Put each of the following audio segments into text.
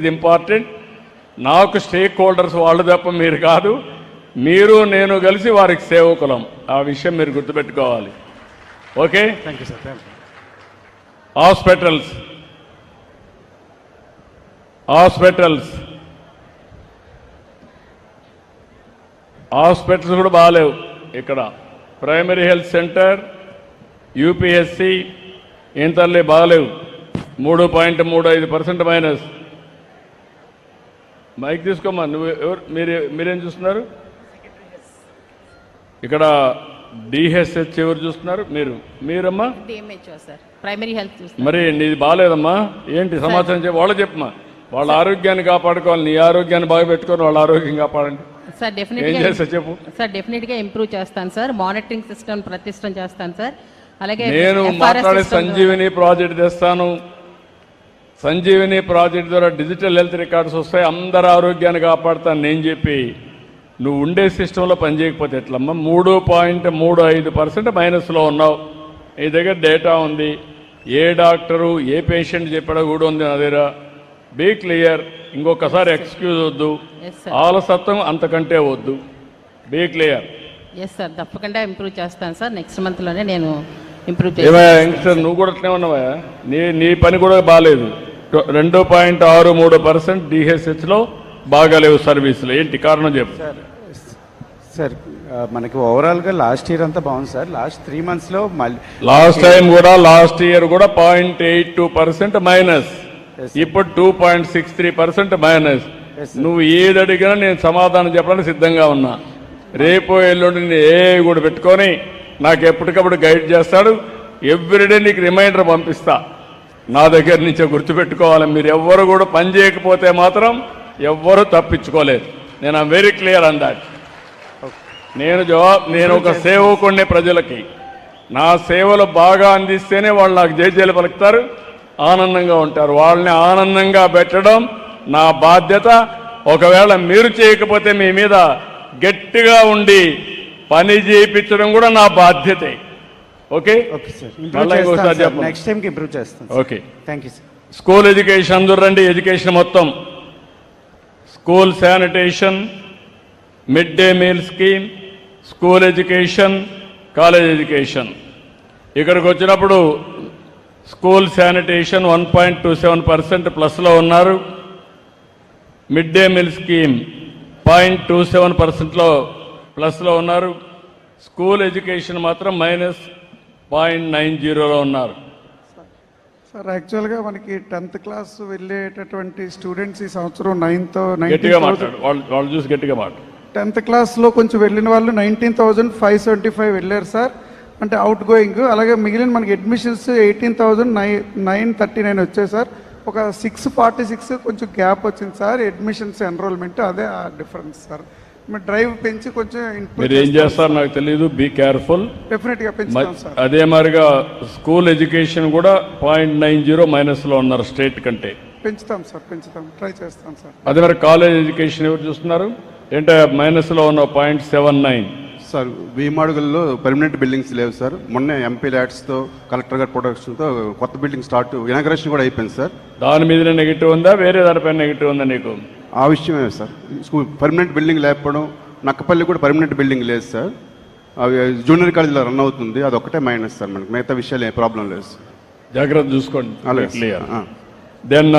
ఇది ఇంపార్టెంట్. నాకు stake holders వాళ్ళు తప్ప మీరు కాదు, మీరు నేను కలిసి వారికి సేవకులం. ఆ విషయం మీరు గుర్తుపెట్టుకోవాలి. Okay, thank you sir. Hospitals hospitals కూడా బాగాలేవు. ఇక్కడ ప్రైమరీ హెల్త్ సెంటర్, యూపీఎస్సి ఇంతల్లే బాగాలేవు. 3.35% మైనస్. మైక్ తీసుకోమ్మా. నువ్వు ఎవరు? మీరేం చూస్తున్నారు ఇక్కడ? డిహెచ్హెచ్ ఎవరు చూస్తున్నారు? మీరమ్మా ప్రైమరీ హెల్త్. మరి నీది బాగాలేదమ్మా, ఏంటి సమాచారం వాళ్ళు చెప్పమ్మా. వాళ్ళ ఆరోగ్యాన్ని కాపాడుకోవాలి, నీ ఆరోగ్యాన్ని బాగా పెట్టుకొని వాళ్ళ ఆరోగ్యం కాపాడండి సార్. ఏం చేస్తా చెప్పు సార్. డెఫినెట్ గా ఇంప్రూవ్ చేస్తాను సార్. మానిటరింగ్ సిస్టమ్ ప్రతిష్టం చేస్తాను సార్. అలాగే నేను మాట్లాడే సంజీవిని ప్రాజెక్ట్ తెస్తాను. సంజీవిని ప్రాజెక్ట్ ద్వారా డిజిటల్ హెల్త్ రికార్డ్స్ వస్తాయి, అందరి ఆరోగ్యాన్ని కాపాడుతాను నేను చెప్పి నువ్వు ఉండే సిస్టంలో పనిచేయకపోతే ఎట్లమ్మా? 3.35% మైనస్లో ఉన్నావు. నీ దగ్గర డేటా ఉంది, ఏ డాక్టరు ఏ పేషెంట్ చెప్పాడో కూడా ఉంది నా దగ్గర. Be clear. ఇంకొకసారి ఎక్స్క్యూజ్ వద్దు, ఆలసత్వం అంతకంటే వద్దు. Be clear. ఎస్ సార్, తప్పకుండా ఇంప్రూవ్ చేస్తాను సార్. నెక్స్ట్ మంత్లోనే నేను ఇంప్రూవ్ యంగ్స్టర్ నువ్వు కూడా అట్లే ఉన్నావా? నీ పని కూడా బాగాలేదు. 2.63% డిహెచ్హెచ్లో బాగాలేవు సర్వీసులు. ఏంటి కారణం చెప్పు సార్. మనకి ఓవరాల్గా లాస్ట్ ఇయర్ అంతా బాగుంది సార్. లాస్ట్ 3 monthsలో లాస్ట్ టైం కూడా లాస్ట్ ఇయర్ కూడా 0.82% మైనస్, ఇప్పుడు 2.63% మైనస్. నువ్వు ఏది అడిగినా నేను సమాధానం చెప్పడానికి సిద్ధంగా ఉన్నా. రేపు ఎల్లుండి నేను ఏ కూడా పెట్టుకొని నాకు ఎప్పటికప్పుడు గైడ్ చేస్తాడు. ఎవ్రీడే నీకు రిమైండర్ పంపిస్తా. నా దగ్గర నుంచే గుర్తుపెట్టుకోవాలి. మీరు ఎవ్వరు కూడా పని చేయకపోతే మాత్రం ఎవ్వరూ తప్పించుకోలేదు. నేను I'm very clear on that. నేను ఒక సేవకుడిని ప్రజలకి. నా సేవలు బాగా అందిస్తేనే వాళ్ళు నాకు జయజయలు పలుకుతారు, ఆనందంగా ఉంటారు. వాళ్ళని ఆనందంగా పెట్టడం నా బాధ్యత. ఒకవేళ మీరు చేయకపోతే మీ మీద గట్టిగా ఉండి పని చేయించడం కూడా నా బాధ్యతే. ఓకే, నెక్స్ట్ టైంకి ఇంప్రూవ్ చేస్తాం. Okay, thank you sir. School education అందరూ రండి. ఎడ్యుకేషన్ మొత్తం, school sanitation, mid day meal scheme, school education, college education. ఇక్కడికి వచ్చినప్పుడు స్కూల్ శానిటేషన్ 1.27% ప్లస్లో ఉన్నారు. మిడ్ డే మీల్ స్కీమ్ 0.27%లో ప్లస్లో ఉన్నారు. స్కూల్ ఎడ్యుకేషన్ మాత్రం -0.90లో ఉన్నారు. సార్ యాక్చువల్గా మనకి 10th క్లాస్ వెళ్ళేటటువంటి స్టూడెంట్స్ ఈ సంవత్సరం 9th గట్టిగా మాట్లాడు, వాళ్ళు చూసి గట్టిగా మాట్లాడు. 10th క్లాస్లో కొంచెం వెళ్ళిన వాళ్ళు 19,575 వెళ్ళారు సార్, అంటే అవుట్ గోయింగ్. అలాగే మిగిలిన మనకి అడ్మిషన్స్ 18,939 వచ్చాయి సార్. ఒక 646 కొంచెం గ్యాప్ వచ్చింది సార్ అడ్మిషన్స్ ఎన్రోల్మెంట్. అదే ఆ డిఫరెన్స్ సార్. డ్రైవ్ పెంచి కొంచెం మీరు ఏం చేస్తారు నాకు తెలియదు. Be careful. డెఫినెట్ గా పెంచుతాం సార్. అదే మరిగా స్కూల్ ఎడ్యుకేషన్ కూడా 0.90 మైనస్లో ఉన్నారు స్టేట్ కంటే. పెంచుతాం సార్, పెంచుతాం, ట్రై చేస్తాం సార్. అదే మరి కాలేజ్ ఎడ్యుకేషన్ ఎవరు చూస్తున్నారు? ఏంటో మైనస్లో ఉన్న 0.79 సార్. వీమాడుగుల్లో పర్మనెంట్ బిల్డింగ్స్ లేవు సార్. మొన్న ఎంపీ ల్యాడ్స్తో కలెక్టర్ గారి ప్రొడక్షన్తో కొత్త బిల్డింగ్ స్టార్ట్ ఇనాగ్రేషన్ కూడా అయిపోయింది సార్. దాని మీద నెగిటివ్ ఉందా, వేరే దానిపైన నెగిటివ్ ఉందా నీకు? ఆ విషయమే సార్. స్కూల్ పర్మనెంట్ బిల్డింగ్ లేకపోవడం. నక్కపల్లి కూడా పర్మనెంట్ బిల్డింగ్ లేదు సార్. అవి జూనియర్ కాలేజీలో రన్ అవుతుంది, అది ఒక్కటే మైనస్ సార్. మనకి మిగతా విషయాలు ఏ ప్రాబ్లం లేదు సార్. జాగ్రత్త చూసుకోండి. Clear. Then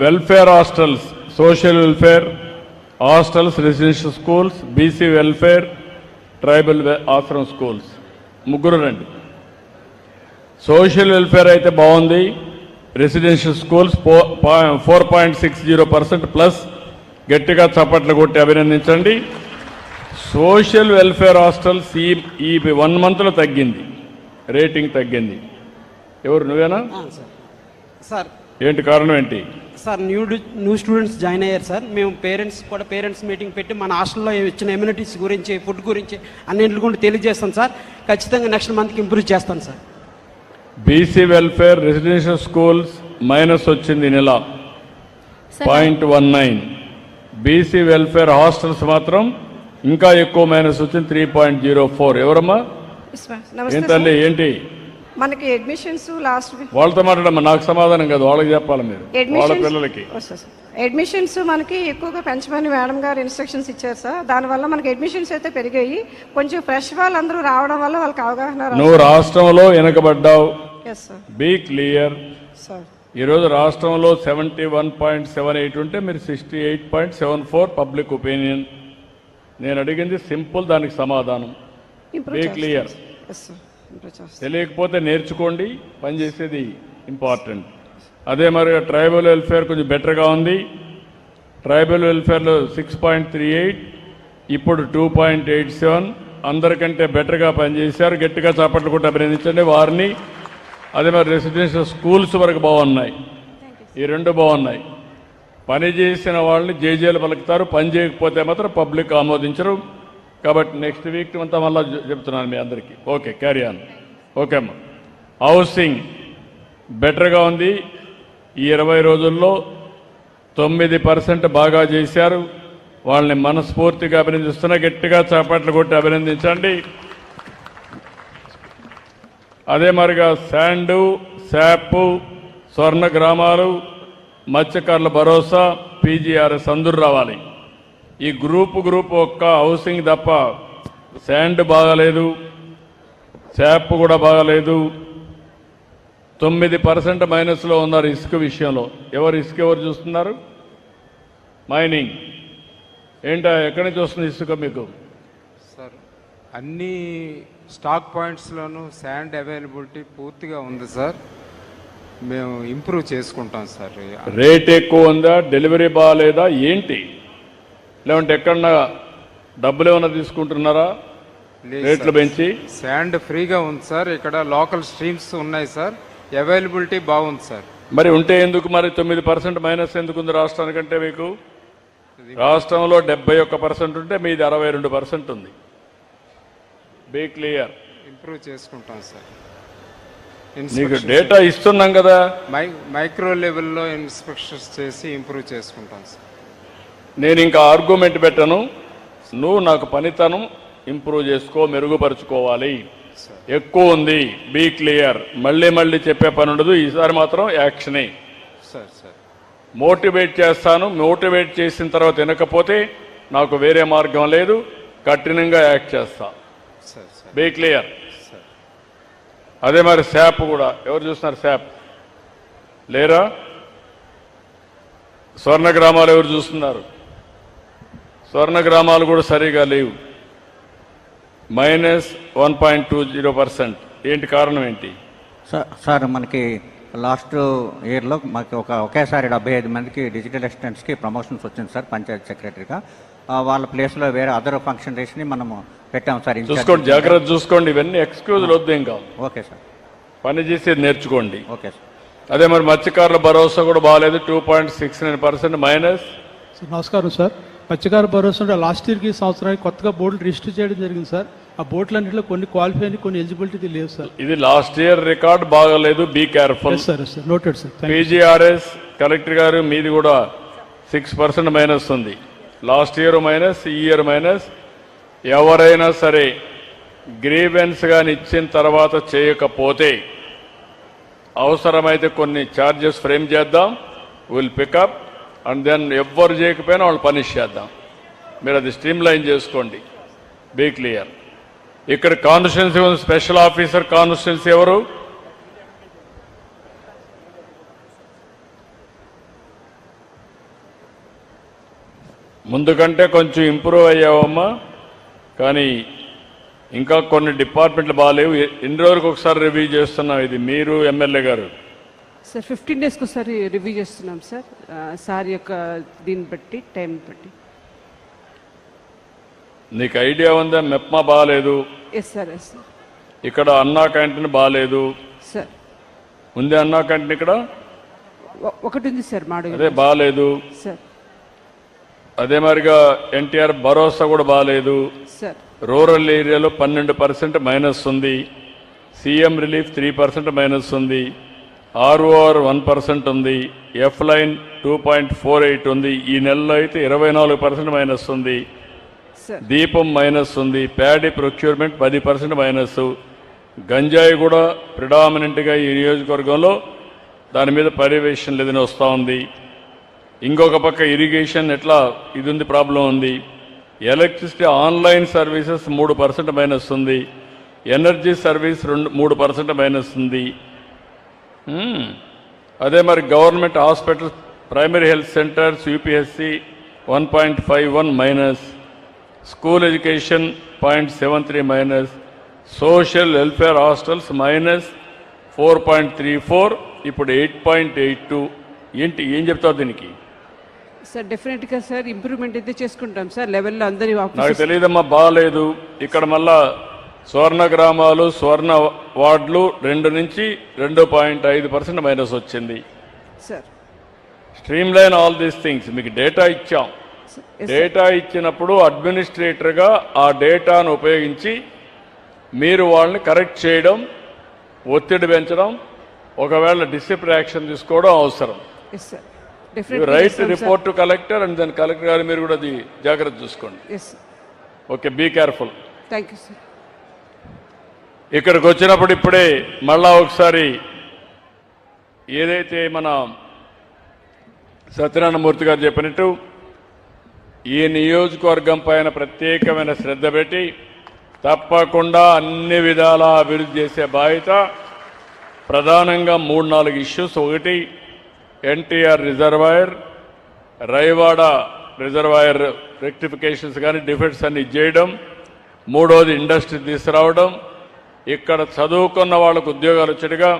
welfare hostels, social welfare hostels, residential schools, BC welfare, tribal ashram schools. ముగ్గురు రండి. సోషల్ వెల్ఫేర్ అయితే బాగుంది. Residential schools 4.60% plus. గట్టిగా చప్పట్లు కొట్టి అభినందించండి. సోషల్ వెల్ఫేర్ హాస్టల్స్ ఈ 1 monthలో తగ్గింది, రేటింగ్ తగ్గింది. ఎవరు? నువ్వేనా సార్? ఏంటి కారణం ఏంటి సార్? న్యూ స్టూడెంట్స్ జాయిన్ అయ్యారు సార్. మేము పేరెంట్స్ మీటింగ్ పెట్టి మన హాస్టల్లో ఇచ్చిన ఎమ్యూనిటీస్ గురించి, ఫుడ్ గురించి అన్నింటి గురించి తెలియజేస్తాం సార్. ఖచ్చితంగా నెక్స్ట్ మంత్కి ఇంప్రూవ్ చేస్తాను sir. BC welfare residential schools minus వచ్చింది నెల 0.19. బీసీ వెల్ఫేర్ హాస్టల్స్ మాత్రం ఇంకా ఎక్కువ మైనస్ వచ్చింది 3.04. ఎవరమ్మా? ఏంటండి ఏంటి? మనకి అడ్మిషన్స్ లాస్ట్ వాళ్ళతో మాట్లాడమ్మా, నాకు సమాధానం కాదు, వాళ్ళకి చెప్పాలి మీరు, వాళ్ళ పిల్లలకి. అడ్మిషన్స్ మనకి ఎక్కువగా పెంచమని మేడం గారు ఇన్స్ట్రక్షన్స్ ఇచ్చారు సార్. దానివల్ల మనకి అడ్మిషన్స్ అయితే పెరిగాయి. కొంచెం ఫ్రెష్ వాళ్ళందరూ రావడం వల్ల వాళ్ళకి అవగాహన నువ్వు రాష్ట్రంలో వెనకబడ్డావు, yes sir. Be clear. Sir ఈరోజు రాష్ట్రంలో 71.78 ఉంటే మీరు 68.74 పబ్లిక్ ఒపీనియన్. నేను అడిగింది సింపుల్, దానికి సమాధానం. Be clear. Yes sir. Improve చేస్తాం. తెలియకపోతే నేర్చుకోండి, పనిచేసేది ఇంపార్టెంట్. అదే మరి ట్రైబల్ వెల్ఫేర్ కొంచెం బెటర్గా ఉంది. ట్రైబల్ వెల్ఫేర్లో 6.38, ఇప్పుడు 2.87, అందరికంటే బెటర్గా పనిచేశారు. గట్టిగా చప్పట్లు కొట్టి అభినందించండి వారిని. అదే మరి రెసిడెన్షియల్ స్కూల్స్ వరకు బాగున్నాయి, ఈ రెండు బాగున్నాయి. పని చేసిన వాళ్ళని జేజేలు పలుకుతారు, పని చేయకపోతే మాత్రం పబ్లిక్ ఆమోదించరు. కాబట్టి నెక్స్ట్ వీక్ అంతా మళ్ళీ చెప్తున్నాను మీ అందరికీ. Okay, carry on. ఓకే అమ్మా. హౌసింగ్ బెటర్గా ఉంది. ఈ 20 రోజుల్లో 9% బాగా చేశారు. వాళ్ళని మనస్ఫూర్తిగా అభినందిస్తున్నా. గట్టిగా చప్పట్లు కొట్టి అభినందించండి. అదే మరిగా శాండు, శాప్, స్వర్ణ గ్రామాలు, మత్స్యకారుల భరోసా, పీజీఆర్ఎస్ అందరూ రావాలి. ఈ గ్రూప్ ఒక్క హౌసింగ్ తప్ప శాండ్ బాగాలేదు, శాప్ కూడా బాగాలేదు. 9% మైనస్లో ఉన్నారు ఇసుక విషయంలో. ఇసుక ఎవరు చూస్తున్నారు? మైనింగ్ ఏంటా, ఎక్కడి నుంచి వస్తుంది ఇసుక మీకు? సార్ అన్ని స్టాక్ పాయింట్స్లోనూ శాండ్ అవైలబిలిటీ పూర్తిగా ఉంది సార్. మేము ఇంప్రూవ్ చేసుకుంటాం సార్. రేట్ ఎక్కువ ఉందా, డెలివరీ బాగాలేదా ఏంటి? లేదంటే ఎక్కడన్నా డబ్బులు ఏమైనా తీసుకుంటున్నారా రేట్లు పెంచి? శాండ్ ఫ్రీగా ఉంది సార్. ఇక్కడ లోకల్ స్ట్రీమ్స్ ఉన్నాయి సార్. అవైలబిలిటీ బాగుంది సార్. మరి ఉంటే ఎందుకు మరి 9% మైనస్ ఎందుకు ఉంది రాష్ట్రానికంటే? మీకు రాష్ట్రంలో 71% ఉంటే మీది 62% ఉంది. Be clear. ఇంప్రూవ్ చేసుకుంటాం సార్. నీకు డేటా ఇస్తున్నాం కదా. మైక్రో లెవెల్లో ఇన్స్పెక్షన్స్ చేసి ఇంప్రూవ్ చేసుకుంటాం సార్. నేను ఇంకా ఆర్గ్యుమెంట్ పెట్టను. నువ్వు నాకు పనితనం ఇంప్రూవ్ చేసుకో, మెరుగుపరుచుకోవాలి. ఎక్కువ ఉంది, బీ క్లియర్. మళ్ళీ చెప్పే పని ఉండదు. ఈసారి మాత్రం యాక్షనే. సార్ సార్ మోటివేట్ చేస్తాను. మోటివేట్ చేసిన తర్వాత వినకపోతే నాకు వేరే మార్గం లేదు, కఠినంగా యాక్ట్ చేస్తా. Sir sir be clear. అదే మరి శాప్ కూడా ఎవరు చూస్తున్నారు? శాప్ లేరా? స్వర్ణ గ్రామాలు ఎవరు చూస్తున్నారు? స్వర్ణ గ్రామాలు కూడా సరిగా లేవు. -1.20%. ఏంటి కారణం ఏంటి? సార్ మనకి లాస్ట్ ఇయర్లో మాకు ఒకేసారి 75 మందికి డిజిటల్ అసిస్టెంట్స్కి ప్రమోషన్స్ వచ్చింది సార్ పంచాయత్ సెక్రటరీగా. వాళ్ళ ప్లేస్లో వేరే అదర్ ఫంక్షనరీస్ని మనము పెట్టాము సార్. చూసుకోండి, జాగ్రత్త చూసుకోండి. ఇవన్నీ ఎక్స్క్యూజ్లు వద్దు. ఇంకా ఓకే సార్, పని చేసేది నేర్చుకోండి. Okay sir. అదే మరి మత్స్యకారుల భరోసా కూడా బాగాలేదు, 2.69% మైనస్. నమస్కారం సార్. మత్స్యకార భరోసా లాస్ట్ ఇయర్కి సంవత్సరానికి కొత్తగా బోర్డులు రిజిస్టర్ చేయడం జరిగింది సార్. ఆ బోట్లన్నింటిలో కొన్ని క్వాలిఫై అని, కొన్ని ఎలిజిబిలిటీ లేవు సార్. ఇది లాస్ట్ ఇయర్ రికార్డ్ బాగాలేదు, be careful. Sir noted sir. PGRS collector గారు మీది కూడా 6% మైనస్ ఉంది. లాస్ట్ ఇయర్ మైనస్, ఈ ఇయర్ మైనస్. ఎవరైనా సరే గ్రీవెన్స్ గాని ఇచ్చిన తర్వాత చేయకపోతే అవసరమైతే కొన్ని ఛార్జెస్ ఫ్రేమ్ చేద్దాం, విల్ పికప్ అండ్ దెన్ ఎవ్వరు చేయకపోయినా వాళ్ళు పనిష్ చేద్దాం. మీరు అది స్ట్రీమ్ లైన్ చేసుకోండి. Be clear. ఇక్కడ కాన్స్టిట్యున్సీ ఉంది, స్పెషల్ ఆఫీసర్ కాన్స్టిట్యున్సీ ఎవరు? ముందు కంటే కొంచెం ఇంప్రూవ్ అయ్యావమ్మా, కానీ ఇంకా కొన్ని డిపార్ట్మెంట్లు బాగాలేవు. ఎన్ని రోజులకు ఒకసారి రివ్యూ చేస్తున్నాం ఇది మీరు ఎమ్మెల్యే గారు? సార్ 15 డేస్కి ఒకసారి రివ్యూ చేస్తున్నాం సార్. సార్ యొక్క దీన్ని బట్టి, టైం బట్టి. నీకు ఐడియా ఉందా? మెప్మా బాగాలేదు. Yes sir, yes sir. ఇక్కడ అన్నా క్యాంటీన్ బాగాలేదు సార్. ఉంది అన్నా క్యాంటీన్ ఇక్కడ? ఒకటి ఉంది సార్, మాడు. అదే బాగాలేదు సార్. అదే మరిగా ఎన్టీఆర్ భరోసా కూడా బాగాలేదు సార్. రూరల్ ఏరియాలో 12% మైనస్ ఉంది. సీఎం రిలీఫ్ 3% మైనస్ ఉంది. ఆర్ఓఆర్ 1% ఉంది. ఎఫ్ లైన్ 2.48 ఉంది. ఈ నెలలో అయితే 24% మైనస్ ఉంది. దీపం మైనస్ ఉంది. Paddy procurement 10% minus. గంజాయి కూడా ప్రిడామినెంట్గా ఈ నియోజకవర్గంలో దాని మీద పర్యవేక్షణ లేదని వస్తూ ఉంది. ఇంకొక పక్క ఇరిగేషన్ ఎట్లా ఇది ఉంది, ప్రాబ్లం ఉంది. ఎలక్ట్రిసిటీ ఆన్లైన్ సర్వీసెస్ 3% మైనస్ ఉంది. ఎనర్జీ సర్వీస్ 3% మైనస్ ఉంది. అదే మరి government hospitals, primary health centres, UPSC 1.51 minus, school education 0.73 minus, social welfare hostels minus 4.34, ఇప్పుడు 8.82. ఏంటి, ఏం చెప్తావు దీనికి? సార్ డెఫినెట్గా సార్ ఇంప్రూవ్మెంట్ అయితే చేసుకుంటాం సార్ లెవెల్లో అందరి నాకు తెలియదమ్మా, బాగాలేదు. ఇక్కడ మళ్ళా స్వర్ణ గ్రామాలు, స్వర్ణ వార్డులు 2 నుంచి 2.5% మైనస్ వచ్చింది. Sir stream line all these things. మీకు డేటా ఇచ్చాం. డేటా ఇచ్చినప్పుడు అడ్మినిస్ట్రేటర్గా ఆ డేటాను ఉపయోగించి మీరు వాళ్ళని కరెక్ట్ చేయడం, ఒత్తిడి పెంచడం, ఒకవేళ డిసిప్లిన్ యాక్షన్ తీసుకోవడం అవసరం. Yes sir you definitely write report to collector and then collector గారు మీరు కూడా అది జాగ్రత్త చూసుకోండి. Yes sir okay, be careful. Thank you sir. ఇక్కడికి వచ్చినప్పుడు ఇప్పుడే మళ్ళా ఒకసారి ఏదైతే మన సత్యనారాయణమూర్తి గారు చెప్పినట్టు ఈ నియోజకవర్గం పైన ప్రత్యేకమైన శ్రద్ధ పెట్టి తప్పకుండా అన్ని విధాల అభివృద్ధి చేసే బాధ్యత ప్రధానంగా 3-4 ఇష్యూస్. ఒకటి NTR reservoir, Raiwada reservoir rectifications కానీ డిఫెక్ట్స్ అన్ని చేయడం. మూడోది ఇండస్ట్రీ తీసుకురావడం, ఇక్కడ చదువుకున్న వాళ్ళకు ఉద్యోగాలు వచ్చేట్టుగా